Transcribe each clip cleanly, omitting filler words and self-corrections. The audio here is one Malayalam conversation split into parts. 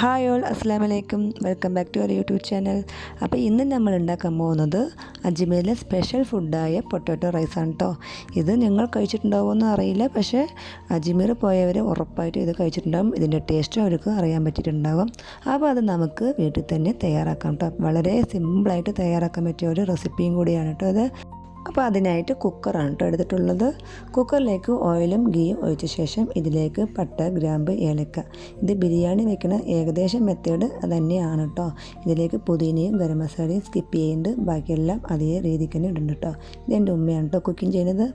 ഹായ് ഓൾ, അസ്സാം വലൈക്കും. Welcome back to our YouTube channel. അപ്പോൾ ഇന്ന് നമ്മൾ ഉണ്ടാക്കാൻ പോകുന്നത് അജ്മീരിലെ സ്പെഷ്യൽ ഫുഡായ പൊട്ടാറ്റോ റൈസാണ് കേട്ടോ. ഇത് നിങ്ങൾ കഴിച്ചിട്ടുണ്ടാവുമെന്ന് അറിയില്ല, പക്ഷേ അജ്മീർ പോയവർ ഉറപ്പായിട്ടും ഇത് കഴിച്ചിട്ടുണ്ടാകും. ഇതിൻ്റെ ടേസ്റ്റും അവർക്ക് അറിയാൻ പറ്റിയിട്ടുണ്ടാകും. അപ്പോൾ അത് നമുക്ക് വീട്ടിൽ തന്നെ തയ്യാറാക്കാം കേട്ടോ. വളരെ സിമ്പിളായിട്ട് തയ്യാറാക്കാൻ പറ്റിയ ഒരു റെസിപ്പിയും കൂടിയാണ് കേട്ടോ അത്. അപ്പോൾ അതിനായിട്ട് കുക്കറാണ് കേട്ടോ എടുത്തിട്ടുള്ളത്. കുക്കറിലേക്ക് ഓയിലും ഗീയും ഒഴിച്ച ശേഷം ഇതിലേക്ക് പട്ട, ഗ്രാമ്പ്, ഏലക്ക, ഇത് ബിരിയാണി വെക്കുന്ന ഏകദേശം മെത്തേഡ് അത് തന്നെയാണ് കേട്ടോ. ഇതിലേക്ക് പുതിനയും ഗരം മസാലയും സ്കിപ്പ് ചെയ്യുന്നുണ്ട്, ബാക്കിയെല്ലാം അതേ രീതിക്ക് തന്നെ ഇടുന്നുണ്ട് കേട്ടോ. ഇതെൻ്റെ ഉമ്മയാണ് കേട്ടോ കുക്കിംഗ് ചെയ്യുന്നത്.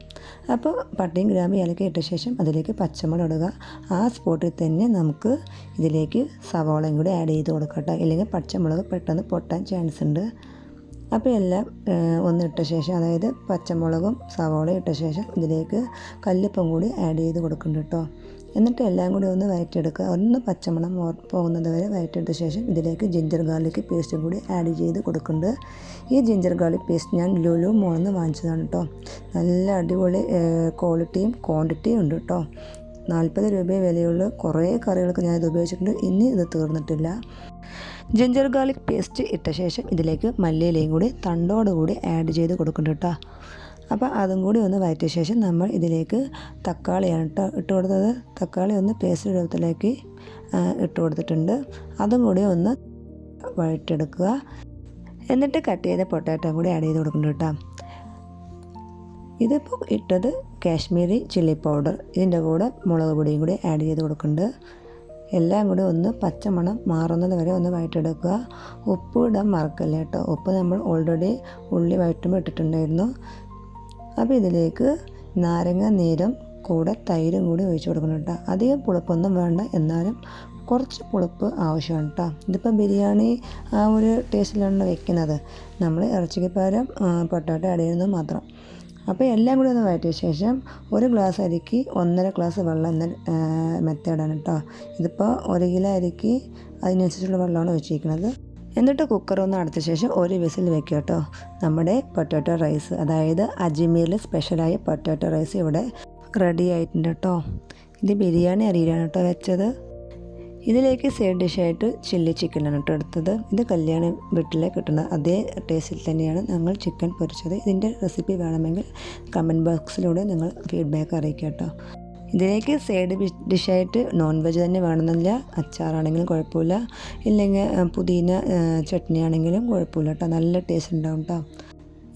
അപ്പോൾ പട്ടയും ഗ്രാമ്പും ഏലക്ക ഇട്ട ശേഷം അതിലേക്ക് പച്ചമുളക് ഇടുക. ആ സ്പോട്ടിൽ തന്നെ നമുക്ക് ഇതിലേക്ക് സവാളയും കൂടി ആഡ് ചെയ്ത് കൊടുക്കാം കേട്ടോ, ഇല്ലെങ്കിൽ പച്ചമുളക് പെട്ടെന്ന് പൊട്ടാൻ ചാൻസ് ഉണ്ട്. അപ്പോൾ എല്ലാം ഒന്നിട്ട ശേഷം, അതായത് പച്ചമുളകും സവാളയും ഇട്ട ശേഷം ഇതിലേക്ക് കല്ലുപ്പും കൂടി ആഡ് ചെയ്ത് കൊടുക്കുന്നുണ്ട് കേട്ടോ. എന്നിട്ട് എല്ലാം കൂടി ഒന്ന് വഴറ്റിയെടുക്കുക. ഒന്ന് പച്ചമണം പോകുന്നത് വരെ വഴറ്റിയെടുത്ത ശേഷം ഇതിലേക്ക് ജിഞ്ചർ ഗാർലിക് പേസ്റ്റും കൂടി ആഡ് ചെയ്ത് കൊടുക്കുന്നുണ്ട്. ഈ ജിഞ്ചർ ഗാർലിക് പേസ്റ്റ് ഞാൻ ലുലു മോളിൽ നിന്ന് വാങ്ങിച്ചതാണ് കേട്ടോ. നല്ല അടിപൊളി ക്വാളിറ്റിയും ക്വാണ്ടിറ്റിയും ഉണ്ട് കേട്ടോ. 40 രൂപയെ വിലയുള്ള കുറേ കറികൾക്ക് ഞാനിത് ഉപയോഗിച്ചിട്ടുണ്ട്. ഇനി ഇത് തീർന്നിട്ടില്ല. ജിഞ്ചർ ഗാർലിക് പേസ്റ്റ് ഇട്ട ശേഷം ഇതിലേക്ക് മല്ലിയിലയും കൂടി തണ്ടോടുകൂടി ആഡ് ചെയ്ത് കൊടുക്കുന്നുണ്ട് കേട്ടോ. അപ്പോൾ അതും കൂടി ഒന്ന് വഴറ്റിയ ശേഷം നമ്മൾ ഇതിലേക്ക് തക്കാളിയാണ് കേട്ടോ ഇട്ട് കൊടുത്തത്. തക്കാളി ഒന്ന് പേസ്റ്റ് രൂപത്തിലേക്ക് ഇട്ട് കൊടുത്തിട്ടുണ്ട്. അതും കൂടി ഒന്ന് വഴറ്റിയെടുക്കുക. എന്നിട്ട് കട്ട് ചെയ്ത പൊട്ടാറ്റോ കൂടി ആഡ് ചെയ്ത് കൊടുക്കുന്നുണ്ട് കേട്ടോ. ഇതിപ്പോൾ ഇട്ടത് കാശ്മീരി ചില്ലി പൗഡർ, ഇതിൻ്റെ കൂടെ മുളക് പൊടിയും കൂടി ആഡ് ചെയ്ത് കൊടുക്കുന്നുണ്ട്. എല്ലാം കൂടി ഒന്ന് പച്ചമണം മാറുന്നത് വരെ ഒന്ന് വഴറ്റിയെടുക്കുക. ഉപ്പ് ഇടാൻ മറക്കല്ല കേട്ടോ. ഉപ്പ് നമ്മൾ ഓൾറെഡി ഉള്ളി വഴറ്റുമ്പോൾ ഇട്ടിട്ടുണ്ടായിരുന്നു. അപ്പോൾ ഇതിലേക്ക് നാരങ്ങ നീരും കൂടെ തൈരും കൂടി ഒഴിച്ച് കൊടുക്കണം കേട്ടോ. അധികം പുളിപ്പൊന്നും വേണ്ട, എന്നാലും കുറച്ച് പുളിപ്പ് ആവശ്യമാണ് കേട്ടോ. ഇതിപ്പോൾ ബിരിയാണി ആ ഒരു ടേസ്റ്റിലാണ് വെക്കുന്നത്. നമ്മൾ ഇറച്ചിക്ക് പകരം പൊട്ടാറ്റോ ആഡ് ചെയ്യുന്നത് മാത്രം. അപ്പോൾ എല്ലാം കൂടി ഒന്ന് വഴറ്റിയ ശേഷം 1 ഗ്ലാസ് അരിക്ക് 1.5 ഗ്ലാസ് വെള്ളം എന്ന മെത്തേഡാണ് കേട്ടോ. ഇതിപ്പോൾ 1 കിലോ അരിക്ക് അതിനനുസരിച്ചുള്ള വെള്ളമാണ് ഒഴിച്ചിരിക്കുന്നത്. എന്നിട്ട് കുക്കർ ഒന്ന് അടച്ച ശേഷം 1 വിസിൽ വെക്കുക കേട്ടോ. നമ്മുടെ പൊട്ടാറ്റോ റൈസ്, അതായത് അജ്മീരിൽ സ്പെഷ്യലായ പൊട്ടാറ്റോ റൈസ് ഇവിടെ റെഡി ആയിട്ടുണ്ട് കേട്ടോ. ഇത് ബിരിയാണി അരിയിലാണ് കേട്ടോ വെച്ചത്. ഇതിലേക്ക് സൈഡ് ഡിഷായിട്ട് ചില്ലി ചിക്കനാണ് കേട്ടോ എടുത്തത്. ഇത് കല്യാണ വീട്ടിൽ കിട്ടുന്ന അതേ ടേസ്റ്റിൽ തന്നെയാണ് ഞങ്ങൾ ചിക്കൻ പൊരിച്ചത്. ഇതിൻ്റെ റെസിപ്പി വേണമെങ്കിൽ കമൻറ്റ് ബോക്സിലൂടെ നിങ്ങൾ ഫീഡ്ബാക്ക് അറിയിക്കുക കേട്ടോ. ഇതിലേക്ക് സൈഡ് ഡിഷായിട്ട് നോൺ വെജ് തന്നെ വേണമെന്നില്ല, അച്ചാറാണെങ്കിലും കുഴപ്പമില്ല, ഇല്ലെങ്കിൽ പുതിന ചട്നി ആണെങ്കിലും കുഴപ്പമില്ല കേട്ടോ. നല്ല ടേസ്റ്റ് ഉണ്ടാവും കേട്ടോ.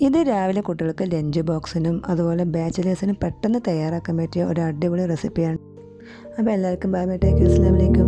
ഇത് രാവിലെ കുട്ടികൾക്ക് ലഞ്ച് ബോക്സിനും അതുപോലെ ബാച്ചിലേഴ്സിനും പെട്ടെന്ന് തയ്യാറാക്കാൻ പറ്റിയ ഒരു അടിപൊളി റെസിപ്പിയാണ്. അപ്പോൾ എല്ലാവർക്കും ബൈ ബൈ, ടേക്ക് കെയർ, അസ്സലാമു അലൈക്കും.